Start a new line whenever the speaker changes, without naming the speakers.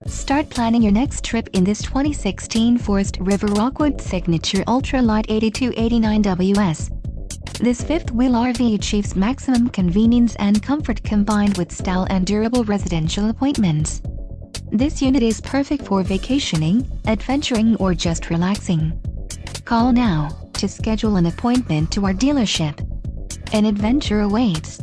Start planning your next trip in this 2016 Forest River Rockwood Signature Ultra Lite 8289WS. This fifth-wheel RV achieves maximum convenience and comfort combined with style and durable residential appointments. This unit is perfect for vacationing, adventuring, or just relaxing. Call now to schedule an appointment to our dealership. An adventure awaits.